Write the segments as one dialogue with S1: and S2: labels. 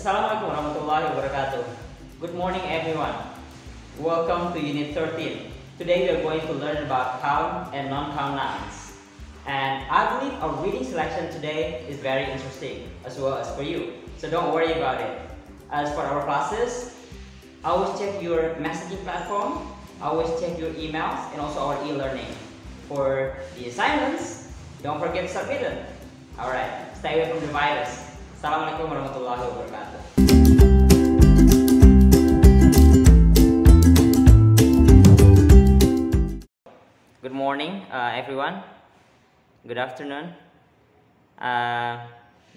S1: Assalamualaikum warahmatullahi wabarakatuh. Good morning everyone. Welcome to Unit 13. Today we are going to learn about count and non-count nouns. And I believe our reading selection today is very interesting as well as for you. So don't worry about it. As for our classes, always check your messaging platform, always check your emails and also our e-learning. For the assignments, don't forget to submit them. Alright, stay away from the virus. Assalamualaikum warahmatullahi wabarakatuh. Good morning, everyone. Good afternoon.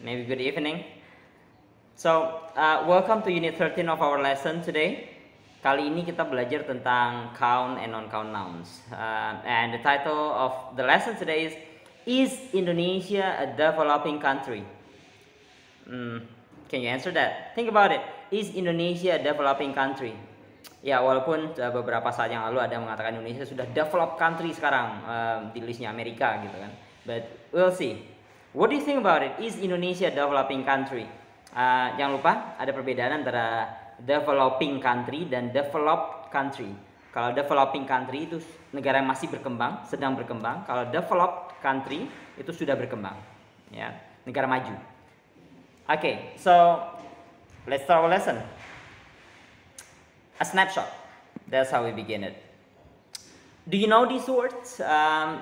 S1: Maybe good evening. So, welcome to Unit 13 of our lesson today. Kali ini kita belajar tentang count and non-count nouns. And the title of the lesson today is Indonesia a developing country? Can you answer that? Think about it. Is Indonesia a developing country? Ya, walaupun beberapa saat yang lalu ada yang mengatakan Indonesia sudah developed country sekarang di listnya Amerika gitu kan. But we'll see. What do you think about it? Is Indonesia a developing country? Jangan lupa ada perbedaan antara developing country dan developed country. Kalau developing country itu negara yang masih berkembang, sedang berkembang. Kalau developed country itu sudah berkembang, ya, negara maju. Okay, so let's start our lesson. A snapshot. That's how we begin it. Do you know these words?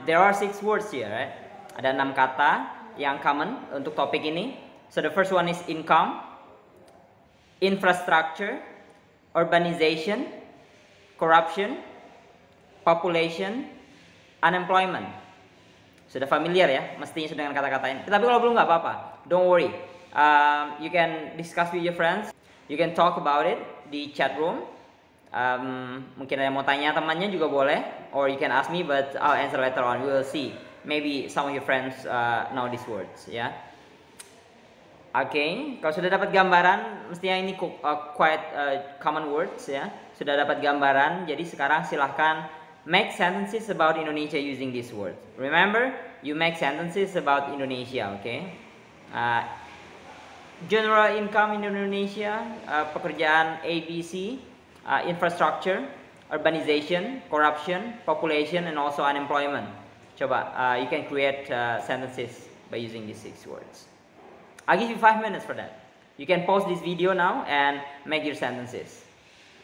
S1: There are 6 words here, right? Ada 6 kata yang common untuk topik ini. So the first one is income, infrastructure, urbanization, corruption, population, unemployment. Sudah familiar ya, mestinya sudah dengan kata-kata ini. Tapi kalau belum nggak apa-apa, don't worry. You can discuss with your friends. You can talk about it di chat room. Mungkin ada yang mau tanya temannya juga boleh. Or you can ask me, but I'll answer later on. We will see. Maybe some of your friends know these words, ya. Oke, kalau sudah dapat gambaran, mestinya ini quite common words, ya. Sudah dapat gambaran, jadi sekarang silahkan make sentences about Indonesia using these words. Remember, you make sentences about Indonesia, okay? General income in Indonesia, pekerjaan ABC, infrastructure, urbanization, corruption, population, and also unemployment. Coba, you can create sentences by using these 6 words. I'll give you 5 minutes for that. You can pause this video now and make your sentences.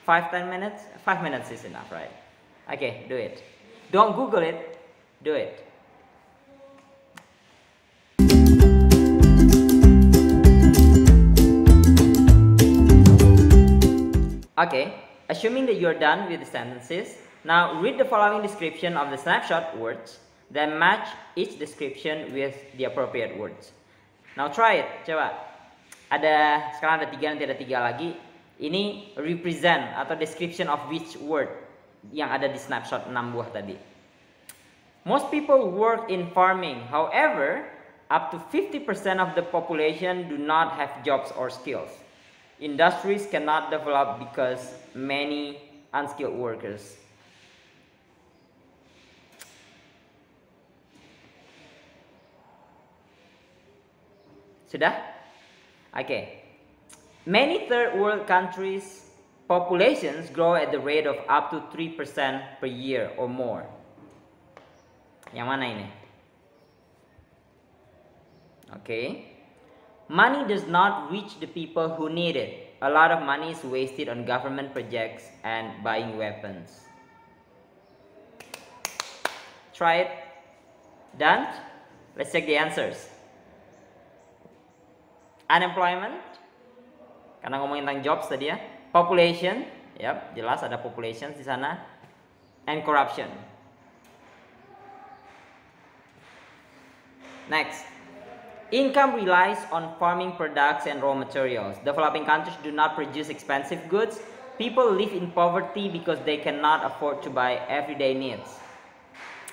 S1: 5-10 minutes? 5 minutes is enough, right? Okay, do it. Don't Google it, do it. Okay, assuming that you're done with the sentences, now read the following description of the snapshot words, then match each description with the appropriate words. Now try it, coba. Sekarang ada 3, nanti ada 3 lagi. Ini represent atau description of which word yang ada di snapshot 6 buah tadi. Most people work in farming, however, up to 50% of the population do not have jobs or skills. Industries cannot develop because many unskilled workers. Sudah? Okay. Many third world countries' populations grow at the rate of up to 3% per year or more. Yang mana ini? Okay. Money does not reach the people who need it. A lot of money is wasted on government projects and buying weapons. Try it. Done? Let's check the answers. Unemployment, karena ngomongin tentang jobs tadi ya. Population, yep, jelas ada population di sana. And corruption. Next. Income relies on farming products and raw materials. Developing countries do not produce expensive goods. People live in poverty because they cannot afford to buy everyday needs.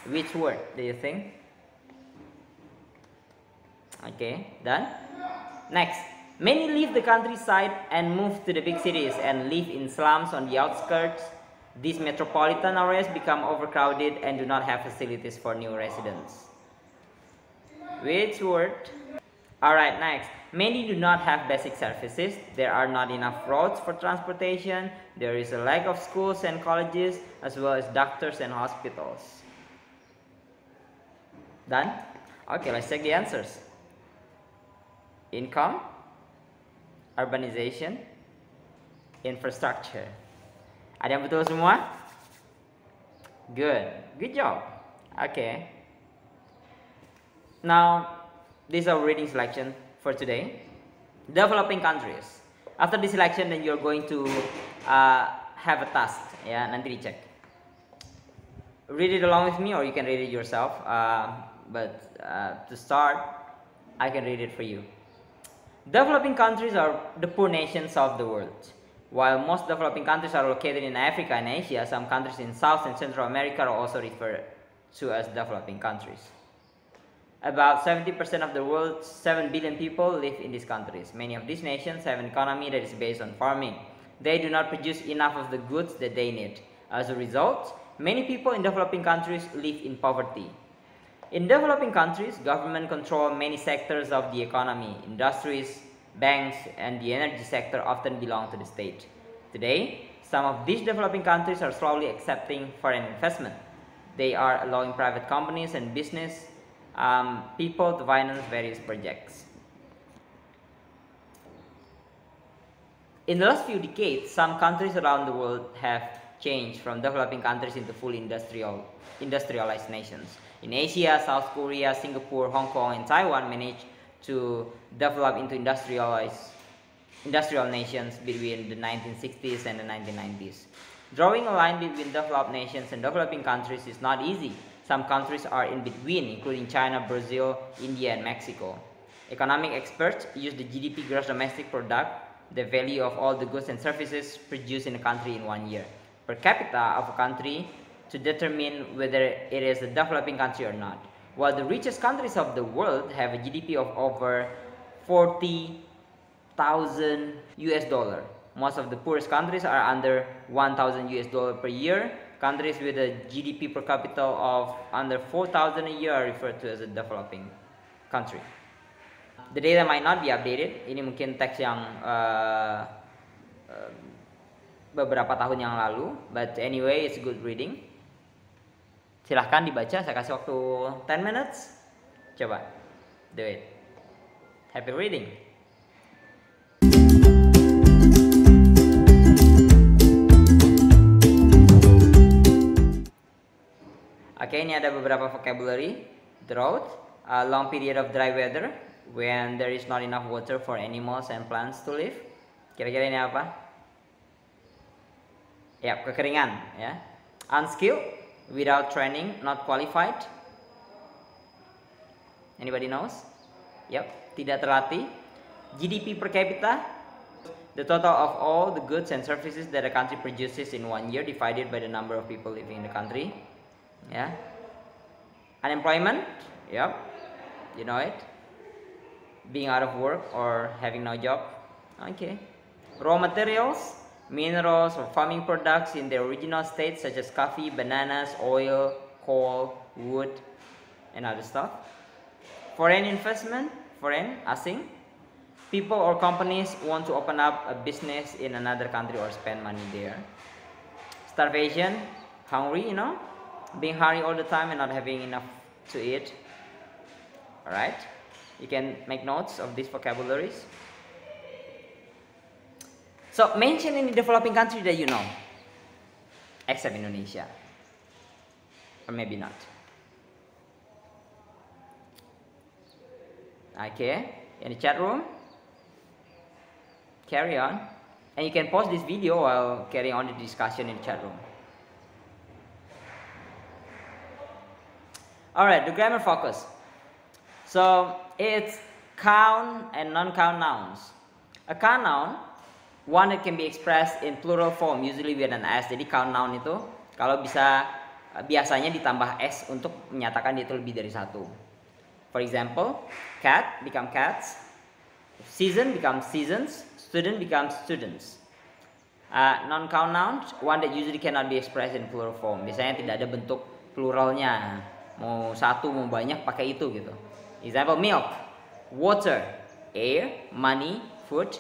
S1: Which word do you think? Okay, done? Next. Many leave the countryside and move to the big cities and live in slums on the outskirts. These metropolitan areas become overcrowded and do not have facilities for new residents. Which word? Alright, next. Many do not have basic services. There are not enough roads for transportation. There is a lack of schools and colleges, as well as doctors and hospitals. Done? Okay, let's check the answers. Income, urbanization, infrastructure. Ada yang betul semua? Good job. Okay. Now, this is our reading selection for today. Developing countries. After this selection, then you're going to have a task. Ya, nanti dicek. Read it along with me, or you can read it yourself. But to start, I can read it for you. Developing countries are the poor nations of the world. While most developing countries are located in Africa and Asia, some countries in South and Central America are also referred to as developing countries. About 70% of the world's 7 billion people live in these countries. Many of these nations have an economy that is based on farming. They do not produce enough of the goods that they need. As a result, many people in developing countries live in poverty. In developing countries, government control many sectors of the economy. Industries, banks, and the energy sector often belong to the state. Today, some of these developing countries are slowly accepting foreign investment. They are allowing private companies and business people to finance various projects. In the last few decades, some countries around the world have changed from developing countries into fully industrialized nations. In Asia, South Korea, Singapore, Hong Kong, and Taiwan managed to develop into industrial nations between the 1960s and the 1990s. Drawing a line between developed nations and developing countries is not easy. Some countries are in between, including China, Brazil, India, and Mexico. Economic experts use the GDP, gross domestic product, the value of all the goods and services produced in a country in 1 year, per capita of a country, to determine whether it is a developing country or not. While the richest countries of the world have a GDP of over 40,000 US dollar, most of the poorest countries are under 1,000 US dollar per year. Countries with a GDP per capita of under 4,000 a year are referred to as a developing country. The data might not be updated. Ini mungkin teks yang beberapa tahun yang lalu, but anyway, it's good reading. Silahkan dibaca, saya kasih waktu 10 minutes. Coba, do it. Happy reading. Oke, ini ada beberapa vocabulary. Drought, a long period of dry weather when there is not enough water for animals and plants to live. Kira-kira ini apa? Ya, kekeringan, ya. Unskilled, without training, not qualified. Anybody knows? Yep, tidak terlatih. GDP per capita, the total of all the goods and services that a country produces in 1 year divided by the number of people living in the country. Yeah. Unemployment, yep, you know it. Being out of work or having no job. Okay. Raw materials, minerals or farming products in their original state such as coffee, bananas, oil, coal, wood, and other stuff. Foreign investment, foreign, asing. People or companies want to open up a business in another country or spend money there. Starvation, hungry, you know. Being hungry all the time and not having enough to eat. Alright, you can make notes of these vocabularies. So mention any developing country that you know, except Indonesia, or maybe not. Okay, in the chat room, carry on, and you can pause this video while carrying on the discussion in the chat room. Alright, the grammar focus. So it's count and non-count nouns. A count noun, one that can be expressed in plural form, usually with an s. Jadi count noun itu kalau bisa biasanya ditambah s untuk menyatakan dia itu lebih dari satu. For example, cat become cats, season becomes seasons, student becomes students. Non-count nouns, one that usually cannot be expressed in plural form. Biasanya tidak ada bentuk pluralnya. Mau satu mau banyak pakai itu gitu. Example, milk, water, air, money, food.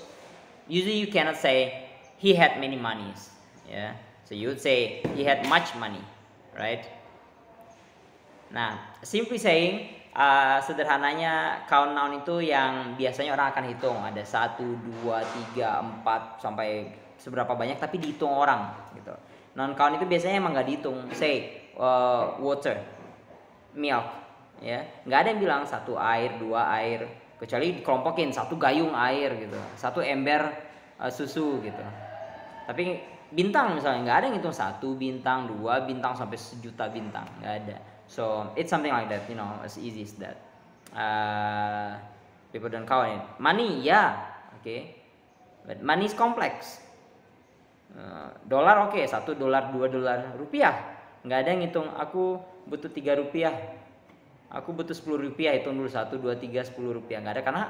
S1: Usually you cannot say he had many monies. Yeah, so you would say he had much money, right? Nah, simply saying, sederhananya count noun itu yang biasanya orang akan hitung, ada 1, 2, 3, 4 sampai seberapa banyak, tapi dihitung orang gitu. Non count itu biasanya emang nggak dihitung. Say water, milk, ya nggak ada yang bilang 1 air, 2 air, kecuali dikelompokin 1 gayung air gitu, 1 ember susu gitu. Tapi bintang misalnya nggak ada yang hitung 1 bintang, 2 bintang sampai 1.000.000 bintang, nggak ada. So it's something like that, as easy as that. People don't count it. Money, yeah, okay, but money is complex. Dolar oke, 1 dolar, 2 dolar. Rupiah nggak ada yang hitung. Aku butuh 3 rupiah. Aku butuh 10 rupiah. Hitung dulu 1, 2, 3, 10 rupiah. Nggak ada karena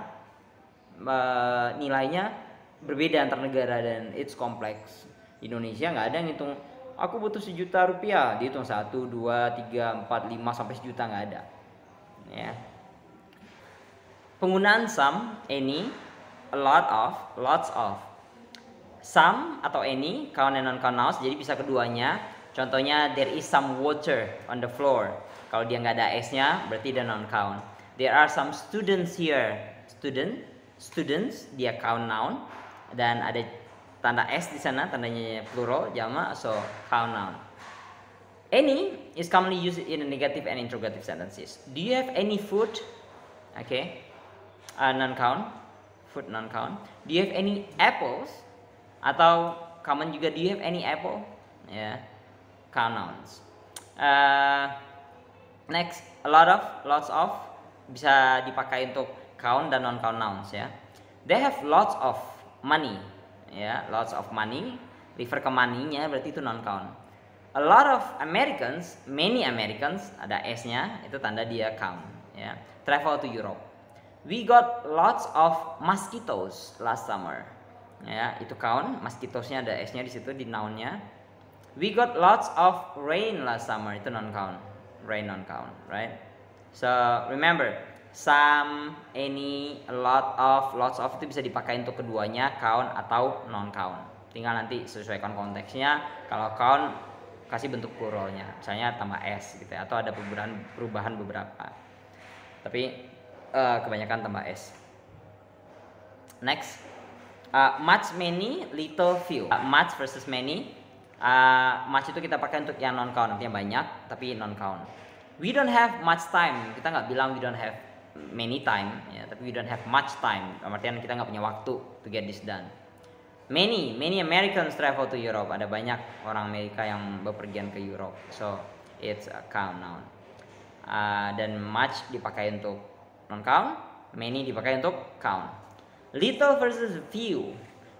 S1: nilainya berbeda antar negara dan it's complex. Indonesia nggak ada yang hitung. Aku butuh 1.000.000 rupiah, dihitung 1, 2, 3, 4, 5 sampai 1.000.000 nggak ada. Ya. Penggunaan some, any, a lot of, lots of. Some atau any, count and non-count nouns, jadi bisa keduanya. Contohnya there is some water on the floor. Kalau dia nggak ada s-nya, berarti dia non-count. There are some students here. Students, dia count noun, dan ada tanda s di sana, tandanya plural, jamak, so count noun. Any is commonly used in negative and interrogative sentences. Do you have any food? Okay, non-count, food non-count. Do you have any apples? Atau common juga, do you have any apple? Ya, count nouns. Next, a lot of, lots of bisa dipakai untuk count dan non-count nouns ya. They have lots of money. Ya, lots of money, refer ke money-nya berarti itu non-count. A lot of Americans, many Americans, ada s-nya, itu tanda dia count. Ya. Travel to Europe. We got lots of mosquitoes last summer. Ya, itu count. Mosquitoes-nya ada s-nya di situ di noun-nya. We got lots of rain last summer, itu non-count. Rain non-count, right? So remember, some, any, a lot of, lots of itu bisa dipakai untuk keduanya, count atau non-count. Tinggal nanti sesuaikan konteksnya. Kalau count kasih bentuk pluralnya, misalnya tambah s gitu ya, atau ada perubahan beberapa. Tapi kebanyakan tambah s. Next, much, many, little, few. Much versus many. Much itu kita pakai untuk yang non-count, artinya banyak, tapi non-count. We don't have much time. Kita nggak bilang we don't have many time, ya, tapi we don't have much time. Artinya kita nggak punya waktu to get this done. Many Americans travel to Europe. Ada banyak orang Amerika yang bepergian ke Europe. So it's a count noun. Dan much dipakai untuk non-count, many dipakai untuk count. Little versus few.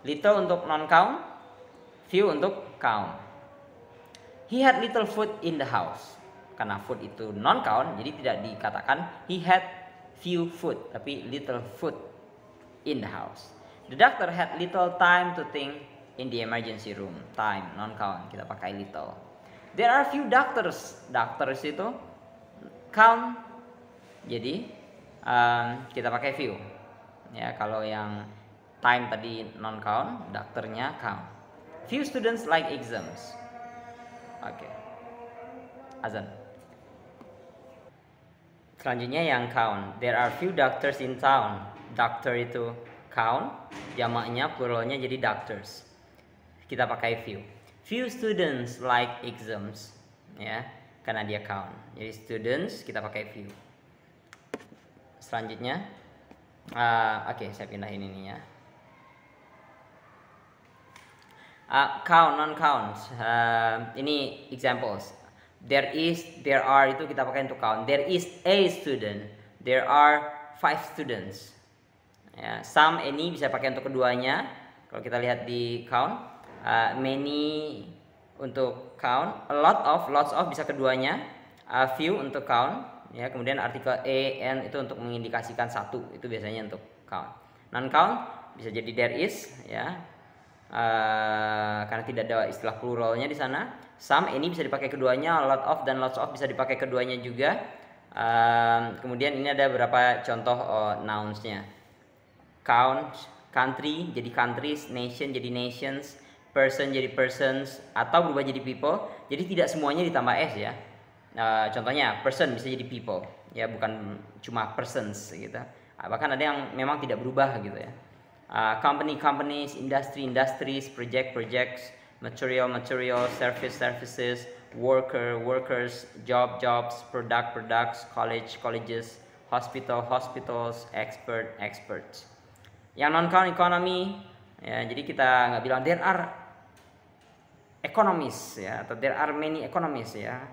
S1: Little untuk non-count, few untuk count. He had little food in the house. Karena food itu non-count, jadi tidak dikatakan he had few food, tapi little food in the house. The doctor had little time to think in the emergency room. Time, non-count, kita pakai little. There are few doctors. Doctors itu count, jadi kita pakai few. Ya, kalau yang time tadi non-count, dokternya count. Few students like exams. Oke. Azan. Selanjutnya yang count. There are few doctors in town. Doctor itu count, jamaknya pluralnya jadi doctors. Kita pakai few. Few students like exams, ya, karena dia count. Jadi students kita pakai few. Selanjutnya, oke, saya pindahin ini ya. Count, non-count. Ini examples. There is, there are itu kita pakai untuk count. There is a student. There are 5 students. Ya, some, any bisa pakai untuk keduanya. Kalau kita lihat di count, many untuk count, a lot of, lots of bisa keduanya, few untuk count. Ya, kemudian artikel a, and itu untuk mengindikasikan satu. Itu biasanya untuk count. Non-count bisa jadi there is, ya. Karena tidak ada istilah pluralnya di sana. Some, ini bisa dipakai keduanya, a lot of dan lots of bisa dipakai keduanya juga. Kemudian ini ada beberapa contoh nouns-nya. count, country jadi countries, nation jadi nations, person jadi persons, atau berubah jadi people. Jadi tidak semuanya ditambah s ya. Contohnya person bisa jadi people ya, bukan cuma persons gitu. Bahkan ada yang memang tidak berubah gitu ya. Companies, industries, projects, material, services, workers, jobs, products, colleges, hospitals, experts. Yang non-count economy ya, jadi kita nggak bilang there are economists ya, atau there are many economists ya,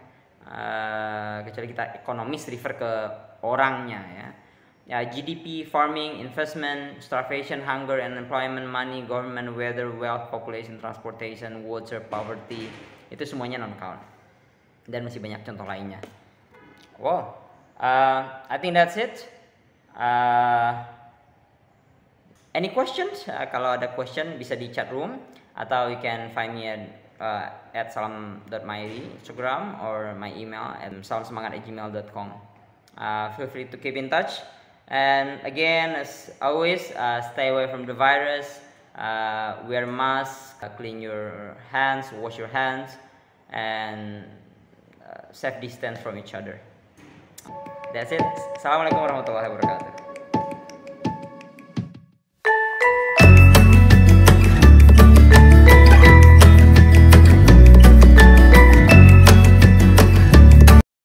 S1: kecuali kita economist refer ke orangnya ya. GDP, farming, investment, starvation, hunger, and employment, money, government, weather, wealth, population, transportation, water, poverty, itu semuanya non-count. Dan masih banyak contoh lainnya. Wow, I think that's it. Any questions? Kalau ada question bisa di chat room, atau you can find me at salam.mairi Instagram, or my email at salamsemangat@gmail.com. Feel free to keep in touch. And again, as always, stay away from the virus, wear masks, clean your hands, wash your hands, and safe distance from each other. That's it. Assalamualaikum warahmatullahi wabarakatuh.